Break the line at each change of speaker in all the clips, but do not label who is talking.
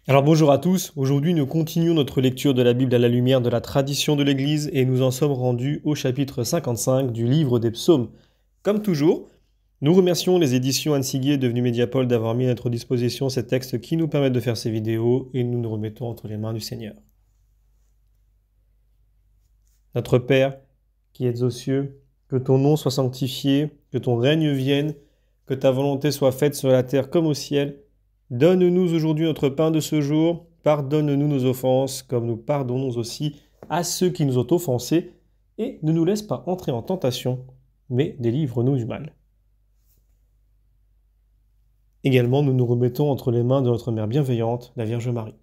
Alors bonjour à tous, aujourd'hui nous continuons notre lecture de la Bible à la lumière de la tradition de l'Église et nous en sommes rendus au chapitre 55 du livre des psaumes. Comme toujours, nous remercions les éditions Anne Siguier devenues Mediapol d'avoir mis à notre disposition ces textes qui nous permettent de faire ces vidéos et nous nous remettons entre les mains du Seigneur. Notre Père, qui êtes aux cieux, que ton nom soit sanctifié, que ton règne vienne, que ta volonté soit faite sur la terre comme au ciel. Donne-nous aujourd'hui notre pain de ce jour, pardonne-nous nos offenses, comme nous pardonnons aussi à ceux qui nous ont offensés, et ne nous laisse pas entrer en tentation, mais délivre-nous du mal. Également, nous nous remettons entre les mains de notre Mère bienveillante, la Vierge Marie.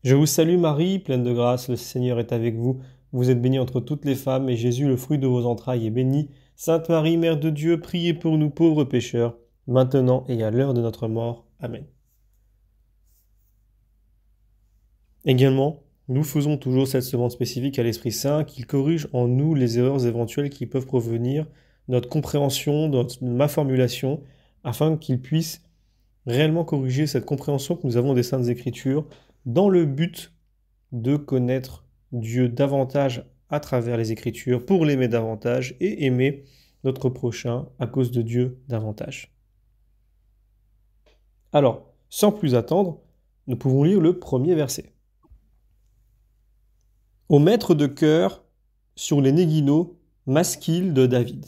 Je vous salue Marie, pleine de grâce, le Seigneur est avec vous. Vous êtes bénie entre toutes les femmes, et Jésus, le fruit de vos entrailles, est béni. Sainte Marie, Mère de Dieu, priez pour nous pauvres pécheurs, maintenant et à l'heure de notre mort. Amen. Également, nous faisons toujours cette demande spécifique à l'Esprit Saint qu'il corrige en nous les erreurs éventuelles qui peuvent provenir de notre compréhension, de ma formulation, afin qu'il puisse réellement corriger cette compréhension que nous avons des Saintes Écritures dans le but de connaître Dieu davantage à travers les Écritures, pour l'aimer davantage et aimer notre prochain à cause de Dieu davantage. Alors, sans plus attendre, nous pouvons lire le premier verset. Au maître de chœur sur les néguineaux, masquille de David.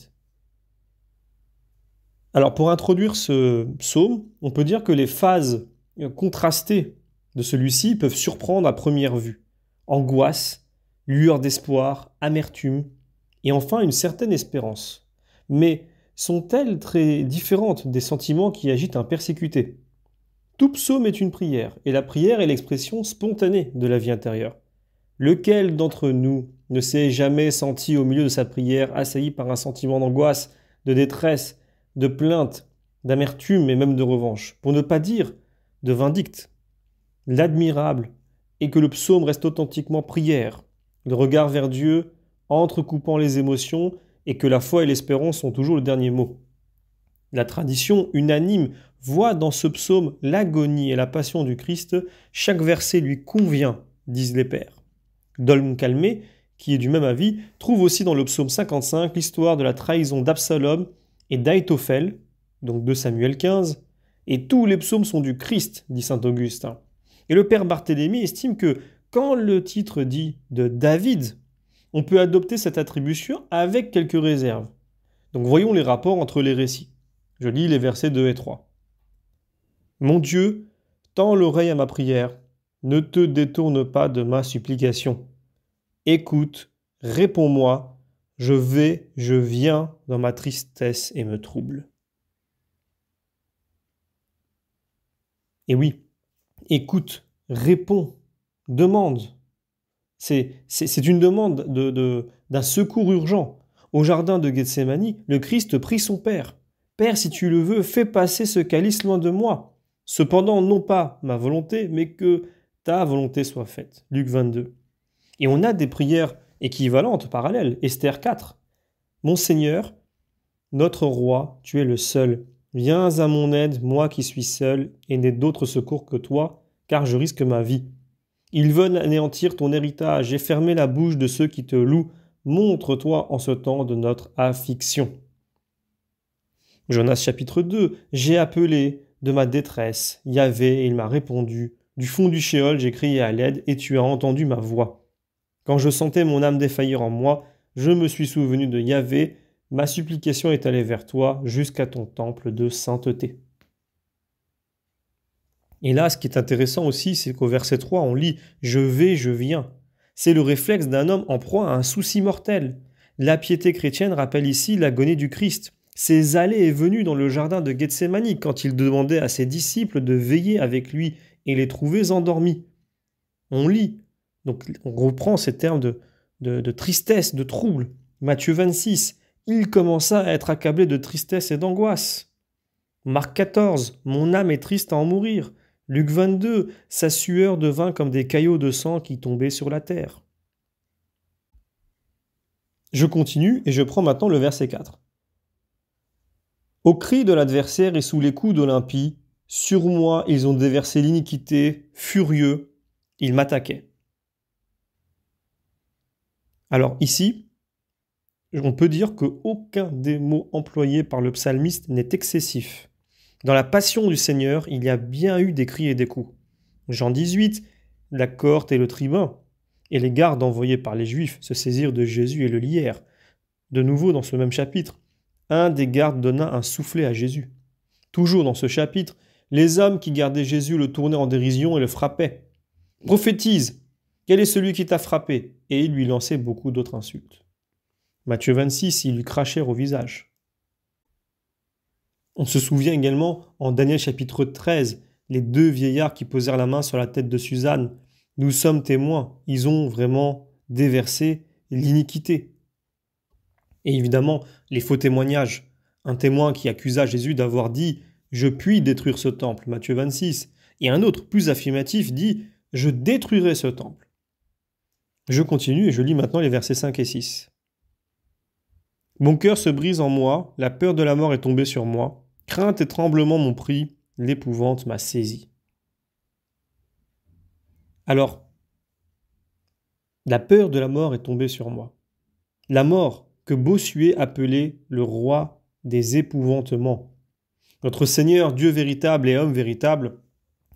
Alors, pour introduire ce psaume, on peut dire que les phases contrastées de celui-ci peuvent surprendre à première vue. Angoisse, lueur d'espoir, amertume, et enfin une certaine espérance. Mais sont-elles très différentes des sentiments qui agitent un persécuté ? Tout psaume est une prière, et la prière est l'expression spontanée de la vie intérieure. Lequel d'entre nous ne s'est jamais senti au milieu de sa prière assailli par un sentiment d'angoisse, de détresse, de plainte, d'amertume et même de revanche, pour ne pas dire de vindicte? L'admirable est que le psaume reste authentiquement prière, le regard vers Dieu, entrecoupant les émotions, et que la foi et l'espérance sont toujours le dernier mot. La tradition unanime voit dans ce psaume l'agonie et la passion du Christ. Chaque verset lui convient, disent les pères. Dolm Calmé, qui est du même avis, trouve aussi dans le psaume 55 l'histoire de la trahison d'Absalom et d'Aïtophel, donc de Samuel 15, et tous les psaumes sont du Christ, dit saint Augustin. Et le père Barthélemy estime que quand le titre dit de David, on peut adopter cette attribution avec quelques réserves. Donc voyons les rapports entre les récits. Je lis les versets 2 et 3. Mon Dieu, tends l'oreille à ma prière, ne te détourne pas de ma supplication. Écoute, réponds-moi, je viens dans ma tristesse et me trouble. Et oui, écoute, réponds, demande. C'est une demande d'un secours urgent. Au jardin de Gethsémani, le Christ prie son Père. Père, si tu le veux, fais passer ce calice loin de moi. Cependant, non pas ma volonté, mais que ta volonté soit faite. Luc 22. Et on a des prières équivalentes, parallèles. Esther 4. Mon Seigneur, notre roi, tu es le seul. Viens à mon aide, moi qui suis seul, et n'ai d'autre secours que toi, car je risque ma vie. Ils veulent anéantir ton héritage et fermer la bouche de ceux qui te louent. Montre-toi en ce temps de notre affliction. Jonas chapitre 2. J'ai appelé de ma détresse Yahvé et il m'a répondu. Du fond du Sheol, j'ai crié à l'aide et tu as entendu ma voix. Quand je sentais mon âme défaillir en moi, je me suis souvenu de Yahvé. Ma supplication est allée vers toi jusqu'à ton temple de sainteté. Et là, ce qui est intéressant aussi, c'est qu'au verset 3, on lit « Je vais, je viens ». C'est le réflexe d'un homme en proie à un souci mortel. La piété chrétienne rappelle ici l'agonie du Christ. Ses allées et venues dans le jardin de Gethsémani quand il demandait à ses disciples de veiller avec lui et les trouver endormis. On lit, donc on reprend ces termes de tristesse, de trouble. Matthieu 26, il commença à être accablé de tristesse et d'angoisse. Marc 14, mon âme est triste à en mourir. Luc 22, sa sueur devint comme des caillots de sang qui tombaient sur la terre. Je continue et je prends maintenant le verset 4. Au cri de l'adversaire et sous les coups d'Olympie, Sur moi, ils ont déversé l'iniquité, furieux, ils m'attaquaient. Alors ici, on peut dire qu'aucun des mots employés par le psalmiste n'est excessif. Dans la passion du Seigneur, il y a bien eu des cris et des coups. Jean 18, la cohorte et le tribun, et les gardes envoyés par les Juifs se saisirent de Jésus et le lièrent. De nouveau, dans ce même chapitre, un des gardes donna un soufflet à Jésus. Toujours dans ce chapitre, les hommes qui gardaient Jésus le tournaient en dérision et le frappaient. « Prophétise, quel est celui qui t'a frappé ?» Et ils lui lançaient beaucoup d'autres insultes. Matthieu 26, ils lui crachèrent au visage. On se souvient également, en Daniel chapitre 13, les deux vieillards qui posèrent la main sur la tête de Suzanne. Nous sommes témoins, ils ont vraiment déversé l'iniquité. Et évidemment, les faux témoignages. Un témoin qui accusa Jésus d'avoir dit « Je puis détruire ce temple » Matthieu 26. Et un autre, plus affirmatif, dit « Je détruirai ce temple ». Je continue et je lis maintenant les versets 5 et 6. Mon cœur se brise en moi, la peur de la mort est tombée sur moi, crainte et tremblement m'ont pris, l'épouvante m'a saisi. Alors, la peur de la mort est tombée sur moi. La mort que Bossuet appelait le roi des épouvantements. Notre Seigneur, Dieu véritable et homme véritable,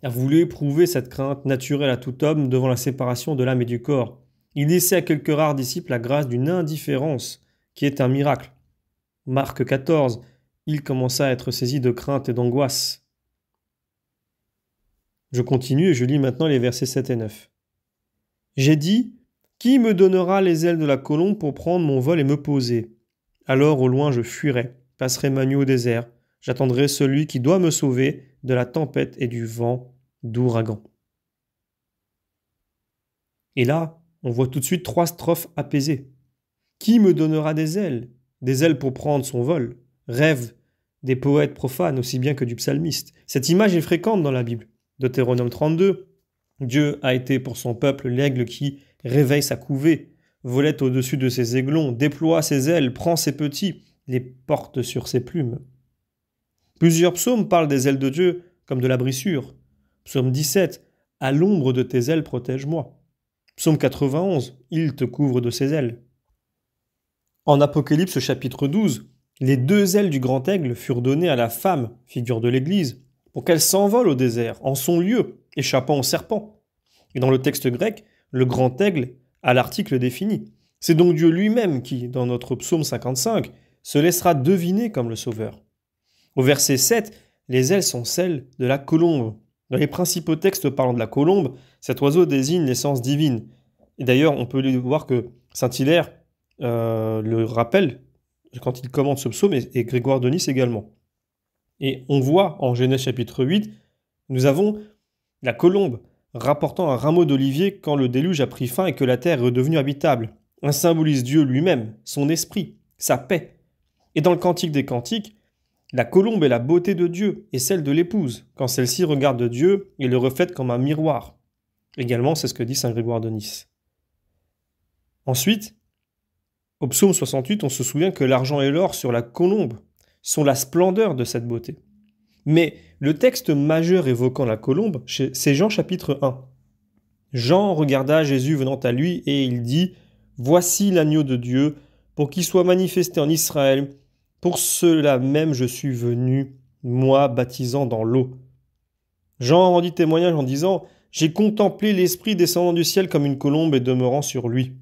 a voulu éprouver cette crainte naturelle à tout homme devant la séparation de l'âme et du corps. Il laissait à quelques rares disciples la grâce d'une indifférence qui est un miracle. Marc 14, il commença à être saisi de crainte et d'angoisse. Je continue et je lis maintenant les versets 7 et 9. J'ai dit, qui me donnera les ailes de la colombe pour prendre mon vol et me poser? Alors au loin je fuirai, passerai ma nuit au désert, j'attendrai celui qui doit me sauver de la tempête et du vent d'ouragan. Et là, on voit tout de suite 3 strophes apaisées. Qui me donnera des ailes? Des ailes pour prendre son vol. Rêve des poètes profanes aussi bien que du psalmiste. Cette image est fréquente dans la Bible. Deutéronome 32, Dieu a été pour son peuple l'aigle qui réveille sa couvée, volette au-dessus de ses aiglons, déploie ses ailes, prend ses petits, les porte sur ses plumes. Plusieurs psaumes parlent des ailes de Dieu comme de l'abrissure. Psaume 17, à l'ombre de tes ailes protège-moi. Psaume 91, il te couvre de ses ailes. En Apocalypse chapitre 12, les 2 ailes du grand aigle furent données à la femme, figure de l'Église, pour qu'elle s'envole au désert, en son lieu, échappant au serpent. Et dans le texte grec, le grand aigle a l'article défini. C'est donc Dieu lui-même qui, dans notre psaume 55, se laissera deviner comme le Sauveur. Au verset 7, les ailes sont celles de la colombe. Dans les principaux textes parlant de la colombe, cet oiseau désigne l'essence divine. Et d'ailleurs, on peut voir que Saint-Hilaire le rappelle quand il commente ce psaume et Grégoire de Nice également. Et on voit en Genèse chapitre 8, nous avons la colombe rapportant un rameau d'olivier quand le déluge a pris fin et que la terre est redevenue habitable. Elle symbolise Dieu lui-même, son esprit, sa paix. Et dans le Cantique des Cantiques, la colombe est la beauté de Dieu et celle de l'épouse, quand celle-ci regarde Dieu et le reflète comme un miroir. Également, c'est ce que dit saint Grégoire de Nice. Ensuite, au psaume 68, on se souvient que l'argent et l'or sur la colombe sont la splendeur de cette beauté. Mais le texte majeur évoquant la colombe, c'est Jean chapitre 1. Jean regarda Jésus venant à lui et il dit « Voici l'agneau de Dieu, pour qu'il soit manifesté en Israël. Pour cela même je suis venu, moi baptisant dans l'eau. » Jean rendit témoignage en disant « J'ai contemplé l'Esprit descendant du ciel comme une colombe et demeurant sur lui. »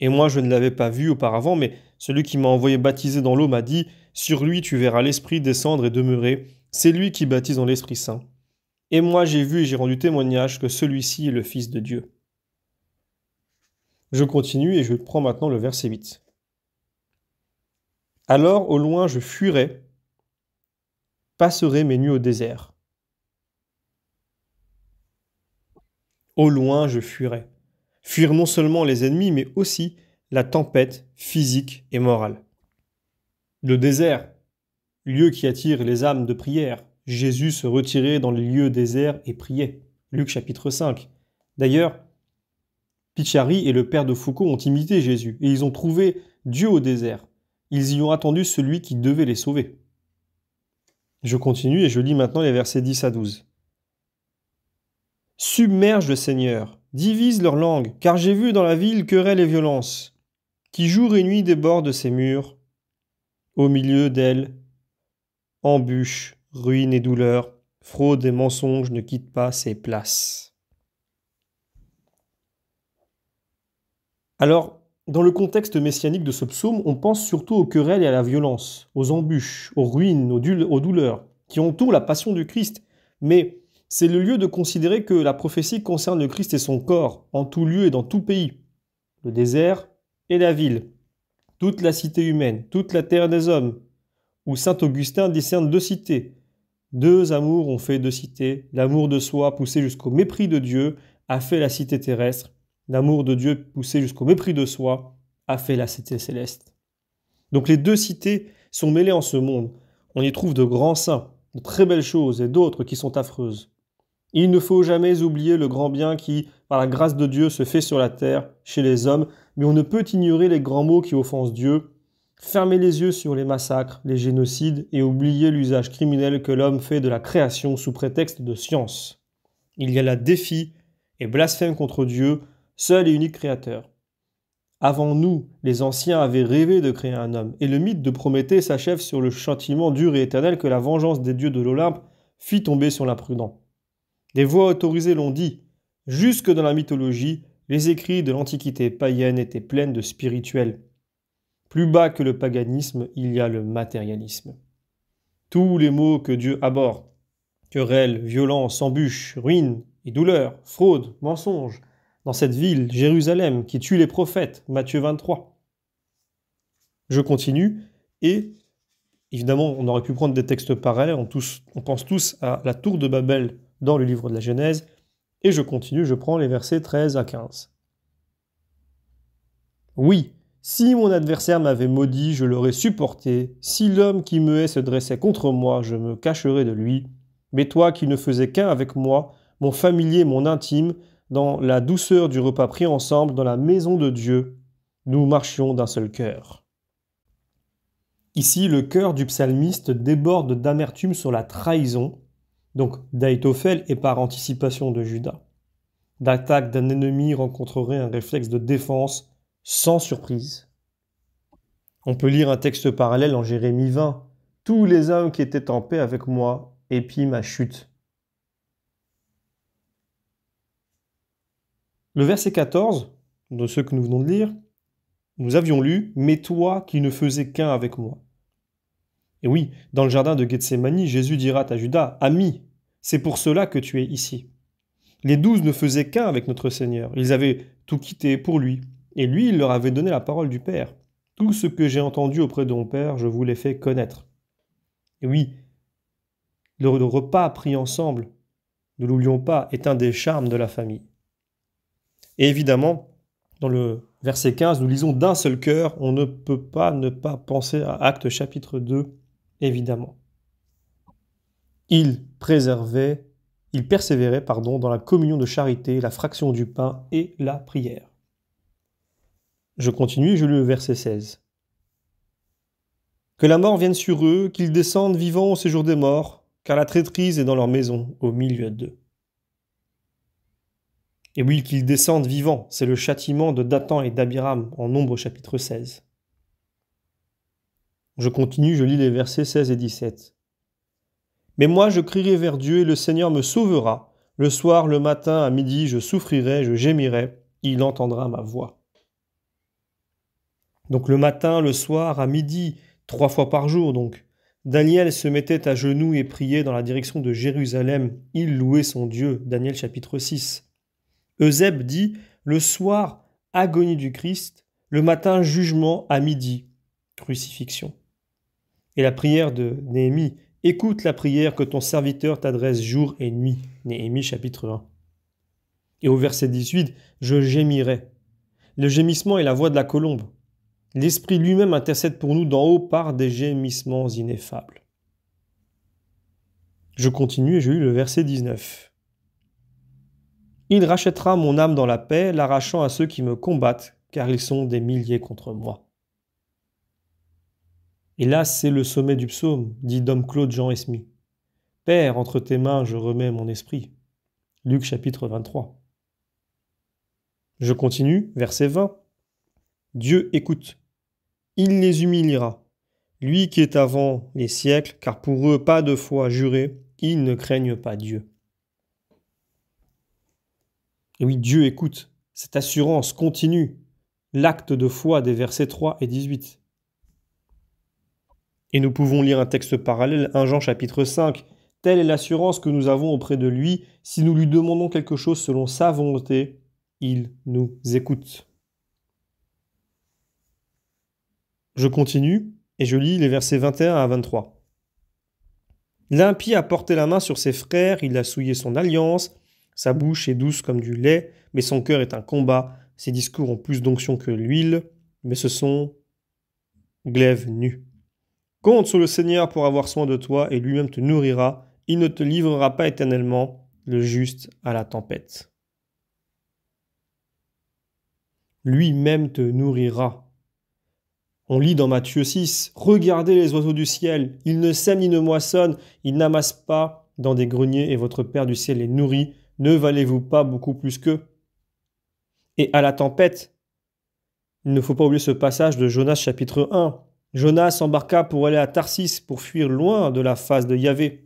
Et moi je ne l'avais pas vu auparavant, mais celui qui m'a envoyé baptiser dans l'eau m'a dit « Sur lui tu verras l'Esprit descendre et demeurer. C'est lui qui baptise dans l'Esprit Saint. » Et moi j'ai vu et j'ai rendu témoignage que celui-ci est le Fils de Dieu. Je continue et je prends maintenant le verset 8. Alors au loin je fuirai, passerai mes nuits au désert. Au loin je fuirai. Fuir non seulement les ennemis, mais aussi la tempête physique et morale. Le désert, lieu qui attire les âmes de prière. Jésus se retirait dans les lieux déserts et priait. Luc chapitre 5. D'ailleurs, Pichari et le père de Foucault ont imité Jésus et ils ont trouvé Dieu au désert. Ils y ont attendu celui qui devait les sauver. Je continue et je lis maintenant les versets 10 à 12. Submerge le Seigneur, divise leur langue, car j'ai vu dans la ville querelle et violence, qui jour et nuit déborde ses murs, au milieu d'elle, embûches, ruines et douleurs, fraude et mensonge ne quittent pas ses places. Alors, dans le contexte messianique de ce psaume, on pense surtout aux querelles et à la violence, aux embûches, aux ruines, aux douleurs, qui entourent la passion du Christ. Mais c'est le lieu de considérer que la prophétie concerne le Christ et son corps, en tout lieu et dans tout pays. Le désert et la ville, toute la cité humaine, toute la terre des hommes, où saint Augustin discerne deux cités. Deux amours ont fait deux cités. L'amour de soi poussé jusqu'au mépris de Dieu a fait la cité terrestre. L'amour de Dieu poussé jusqu'au mépris de soi a fait la cité céleste. Donc les deux cités sont mêlées en ce monde. On y trouve de grands saints, de très belles choses et d'autres qui sont affreuses. Il ne faut jamais oublier le grand bien qui, par la grâce de Dieu, se fait sur la terre, chez les hommes, mais on ne peut ignorer les grands maux qui offensent Dieu, fermer les yeux sur les massacres, les génocides et oublier l'usage criminel que l'homme fait de la création sous prétexte de science. Il y a là défi et blasphème contre Dieu, seul et unique créateur. Avant nous, les anciens avaient rêvé de créer un homme, et le mythe de Prométhée s'achève sur le châtiment dur et éternel que la vengeance des dieux de l'Olympe fit tomber sur l'imprudent. Des voix autorisées l'ont dit. Jusque dans la mythologie, les écrits de l'Antiquité païenne étaient pleins de spirituel. Plus bas que le paganisme, il y a le matérialisme. Tous les maux que Dieu abhorre, querelles, violences, embûches, ruines et douleurs, fraude, mensonges, dans cette ville, Jérusalem, qui tue les prophètes, Matthieu 23. Je continue, et évidemment, on aurait pu prendre des textes parallèles, on pense tous à la tour de Babel dans le livre de la Genèse, et je continue, je prends les versets 13 à 15. Oui, si mon adversaire m'avait maudit, je l'aurais supporté. Si l'homme qui me hait se dressait contre moi, je me cacherais de lui. Mais toi qui ne faisais qu'un avec moi, mon familier, mon intime, dans la douceur du repas pris ensemble dans la maison de Dieu, nous marchions d'un seul cœur. Ici, le cœur du psalmiste déborde d'amertume sur la trahison, donc d'Ahitophel et par anticipation de Judas. L'attaque d'un ennemi rencontrerait un réflexe de défense sans surprise. On peut lire un texte parallèle en Jérémie 20. « Tous les hommes qui étaient en paix avec moi épient ma chute. » Le verset 14, de ceux que nous venons de lire, nous avions lu « Mais toi qui ne faisais qu'un avec moi ». Et oui, dans le jardin de Gethsémani, Jésus dira à Judas « Ami, c'est pour cela que tu es ici. » Les 12 ne faisaient qu'un avec notre Seigneur. Ils avaient tout quitté pour lui. Et lui, il leur avait donné la parole du Père. Tout ce que j'ai entendu auprès de mon Père, je vous l'ai fait connaître. Et oui, le repas pris ensemble, ne l'oublions pas, est un des charmes de la famille. Et évidemment, dans le verset 15, nous lisons d'un seul cœur, on ne peut pas ne pas penser à Actes chapitre 2, évidemment. Il persévérait, dans la communion de charité, la fraction du pain et la prière. Je continue et je lis le verset 16. Que la mort vienne sur eux, qu'ils descendent vivants au séjour des morts, car la traîtrise est dans leur maison, au milieu d'eux. Et oui, qu'ils descendent vivants, c'est le châtiment de Dathan et d'Abiram en Nombre chapitre 16. Je continue, je lis les versets 16 et 17. Mais moi je crierai vers Dieu et le Seigneur me sauvera. Le soir, le matin, à midi, je souffrirai, je gémirai, il entendra ma voix. Donc le matin, le soir, à midi, 3 fois par jour donc. Daniel se mettait à genoux et priait dans la direction de Jérusalem. Il louait son Dieu. Daniel chapitre 6. Eusèbe dit, le soir, agonie du Christ, le matin, jugement, à midi, crucifixion. Et la prière de Néhémie, écoute la prière que ton serviteur t'adresse jour et nuit. Néhémie chapitre 1. Et au verset 18, je gémirai. Le gémissement est la voix de la colombe. L'Esprit lui-même intercède pour nous d'en haut par des gémissements ineffables. Je continue et je lis le verset 19. Il rachètera mon âme dans la paix, l'arrachant à ceux qui me combattent, car ils sont des milliers contre moi. Et là, c'est le sommet du psaume, dit Dom Claude Jean Esmy. Père, entre tes mains, je remets mon esprit. Luc chapitre 23. Je continue, verset 20. Dieu écoute. Il les humiliera. Lui qui est avant les siècles, car pour eux pas de foi jurée, ils ne craignent pas Dieu. Et oui, Dieu écoute. Cette assurance continue. L'acte de foi des versets 3 et 18. Et nous pouvons lire un texte parallèle, 1 Jean chapitre 5. Telle est l'assurance que nous avons auprès de lui. Si nous lui demandons quelque chose selon sa volonté, il nous écoute. Je continue et je lis les versets 21 à 23. L'impie a porté la main sur ses frères, il a souillé son alliance. Sa bouche est douce comme du lait, mais son cœur est un combat. Ses discours ont plus d'onction que l'huile, mais ce sont glaives nus. Compte sur le Seigneur pour avoir soin de toi et lui-même te nourrira. Il ne te livrera pas éternellement, le juste à la tempête. Lui-même te nourrira. On lit dans Matthieu 6, « Regardez les oiseaux du ciel, ils ne sèment ni ne moissonnent, ils n'amassent pas dans des greniers et votre Père du ciel les nourrit. Ne valez-vous pas beaucoup plus qu'eux ?» Et à la tempête, il ne faut pas oublier ce passage de Jonas chapitre 1. Jonas s'embarqua pour aller à Tarsis pour fuir loin de la face de Yahvé.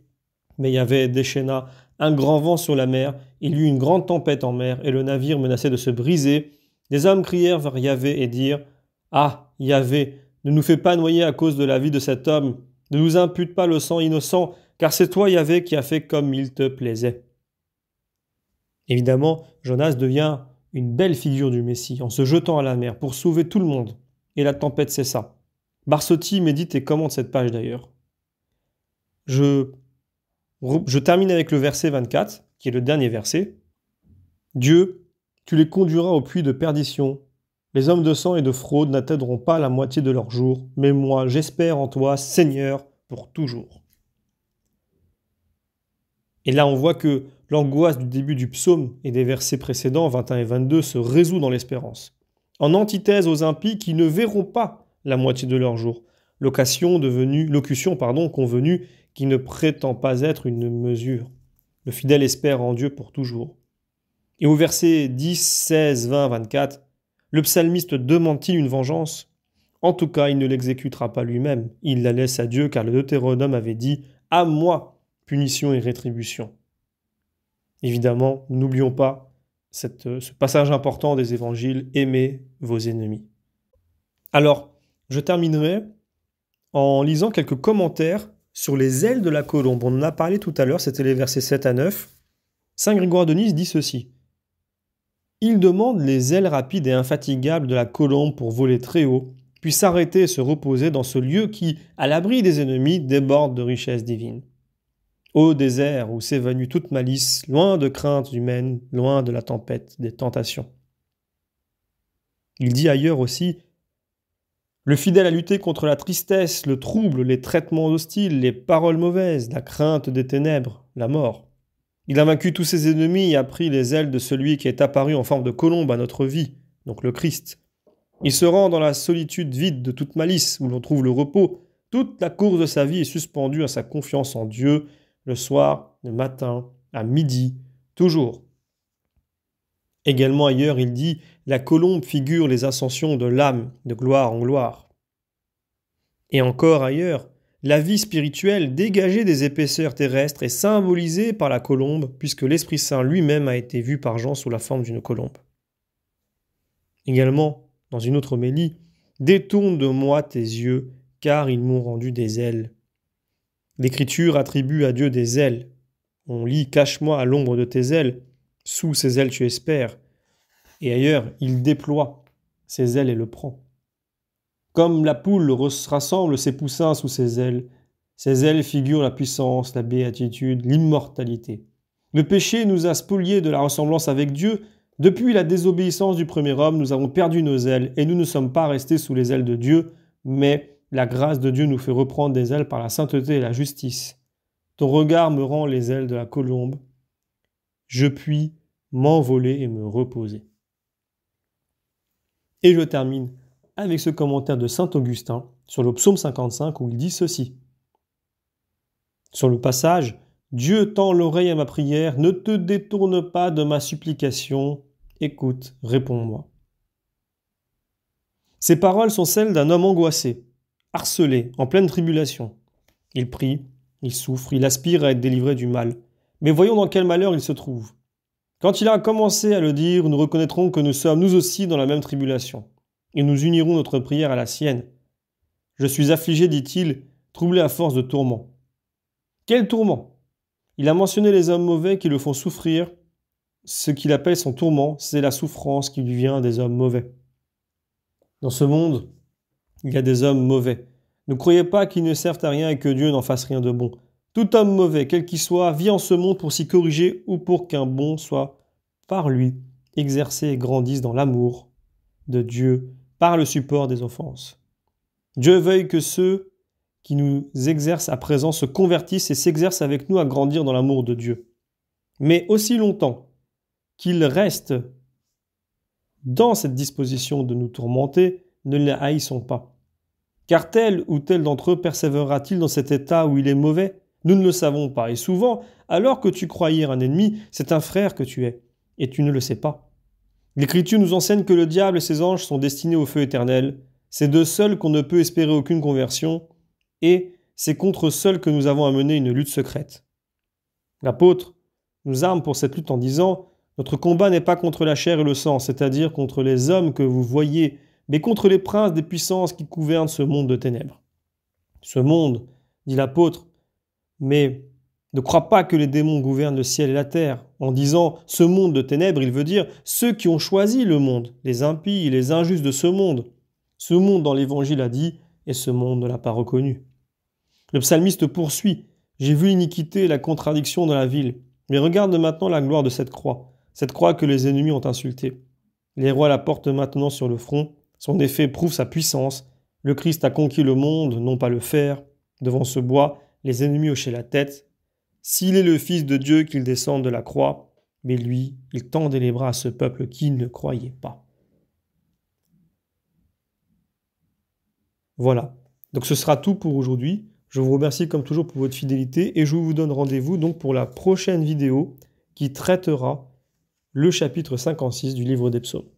Mais Yahvé déchaîna un grand vent sur la mer, il y eut une grande tempête en mer et le navire menaçait de se briser. Des hommes crièrent vers Yahvé et dirent « Ah, Yahvé, ne nous fais pas noyer à cause de la vie de cet homme, ne nous impute pas le sang innocent, car c'est toi, Yahvé, qui as fait comme il te plaisait. » Évidemment, Jonas devient une belle figure du Messie en se jetant à la mer pour sauver tout le monde. Et la tempête cessa. Barsotti médite et commente cette page d'ailleurs. Je termine avec le verset 24, qui est le dernier verset. « Dieu, tu les conduiras au puits de perdition. Les hommes de sang et de fraude n'atteindront pas la moitié de leur jour, mais moi, j'espère en toi, Seigneur, pour toujours. » Et là, on voit que l'angoisse du début du psaume et des versets précédents, 21 et 22, se résout dans l'espérance. En antithèse aux impies qui ne verront pas la moitié de leur jour. Locution convenue qui ne prétend pas être une mesure. Le fidèle espère en Dieu pour toujours. Et au verset 10, 16, 20, 24, le psalmiste demande-t-il une vengeance ? En tout cas, il ne l'exécutera pas lui-même. Il la laisse à Dieu, car le Deutéronome avait dit « À moi, punition et rétribution ». Évidemment, n'oublions pas ce passage important des évangiles « Aimez vos ennemis ». Alors, je terminerai en lisant quelques commentaires sur les ailes de la colombe. On en a parlé tout à l'heure, c'était les versets 7 à 9. Saint Grégoire de Nice dit ceci. Il demande les ailes rapides et infatigables de la colombe pour voler très haut, puis s'arrêter et se reposer dans ce lieu qui, à l'abri des ennemis, déborde de richesses divines. Ô désert où s'évanouit toute malice, loin de craintes humaines, loin de la tempête des tentations. Il dit ailleurs aussi, le fidèle a lutté contre la tristesse, le trouble, les traitements hostiles, les paroles mauvaises, la crainte des ténèbres, la mort. Il a vaincu tous ses ennemis et a pris les ailes de celui qui est apparu en forme de colombe à notre vie, donc le Christ. Il se rend dans la solitude vide de toute malice, où l'on trouve le repos. Toute la course de sa vie est suspendue à sa confiance en Dieu, le soir, le matin, à midi, toujours. Également ailleurs, il dit « La colombe figure les ascensions de l'âme, de gloire en gloire. » Et encore ailleurs, la vie spirituelle dégagée des épaisseurs terrestres est symbolisée par la colombe, puisque l'Esprit Saint lui-même a été vu par Jean sous la forme d'une colombe. Également, dans une autre homélie, « Détourne de moi tes yeux, car ils m'ont rendu des ailes. » L'Écriture attribue à Dieu des ailes. On lit « Cache-moi à l'ombre de tes ailes, sous ses ailes tu espères. » Et ailleurs, il déploie ses ailes et le prend. Comme la poule rassemble ses poussins sous ses ailes figurent la puissance, la béatitude, l'immortalité. Le péché nous a spoliés de la ressemblance avec Dieu. Depuis la désobéissance du premier homme, nous avons perdu nos ailes et nous ne sommes pas restés sous les ailes de Dieu, mais la grâce de Dieu nous fait reprendre des ailes par la sainteté et la justice. Ton regard me rend les ailes de la colombe. Je puis m'envoler et me reposer. Et je termine avec ce commentaire de saint Augustin sur le psaume 55 où il dit ceci. Sur le passage Dieu tend l'oreille à ma prière, ne te détourne pas de ma supplication, écoute, réponds-moi. Ces paroles sont celles d'un homme angoissé, harcelé, en pleine tribulation. Il prie, il souffre, il aspire à être délivré du mal. Mais voyons dans quel malheur il se trouve. Quand il a commencé à le dire, nous reconnaîtrons que nous sommes nous aussi dans la même tribulation, et nous unirons notre prière à la sienne. Je suis affligé, dit-il, troublé à force de tourments. Quel tourment? Il a mentionné les hommes mauvais qui le font souffrir. Ce qu'il appelle son tourment, c'est la souffrance qui lui vient des hommes mauvais. Dans ce monde, il y a des hommes mauvais. Ne croyez pas qu'ils ne servent à rien et que Dieu n'en fasse rien de bon. Tout homme mauvais, quel qu'il soit, vit en ce monde pour s'y corriger ou pour qu'un bon soit, par lui, exercé et grandisse dans l'amour de Dieu par le support des offenses. Dieu veuille que ceux qui nous exercent à présent se convertissent et s'exercent avec nous à grandir dans l'amour de Dieu. Mais aussi longtemps qu'ils restent dans cette disposition de nous tourmenter, ne les haïssons pas. Car tel ou tel d'entre eux persévérera-t-il dans cet état où il est mauvais? Nous ne le savons pas. Et souvent, alors que tu croyais un ennemi, c'est un frère que tu es, et tu ne le sais pas. L'Écriture nous enseigne que le diable et ses anges sont destinés au feu éternel. C'est d'eux seuls qu'on ne peut espérer aucune conversion, et c'est contre eux seuls que nous avons à mener une lutte secrète. L'apôtre nous arme pour cette lutte en disant « Notre combat n'est pas contre la chair et le sang, c'est-à-dire contre les hommes que vous voyez, mais contre les princes des puissances qui gouvernent ce monde de ténèbres. » Ce monde, dit l'apôtre, mais ne crois pas que les démons gouvernent le ciel et la terre. En disant « ce monde de ténèbres », il veut dire ceux qui ont choisi le monde, les impies et les injustes de ce monde. Ce monde dans l'Évangile a dit « et ce monde ne l'a pas reconnu ». Le psalmiste poursuit « J'ai vu l'iniquité et la contradiction dans la ville, mais regarde maintenant la gloire de cette croix que les ennemis ont insultée. Les rois la portent maintenant sur le front, son effet prouve sa puissance. Le Christ a conquis le monde, non pas le fer. Devant ce bois, les ennemis hochaient la tête. S'il est le Fils de Dieu, qu'il descende de la croix, mais lui, il tendait les bras à ce peuple qui ne croyait pas. » Voilà. Donc ce sera tout pour aujourd'hui. Je vous remercie comme toujours pour votre fidélité et je vous donne rendez-vous donc pour la prochaine vidéo qui traitera le chapitre 56 du livre des Psaumes.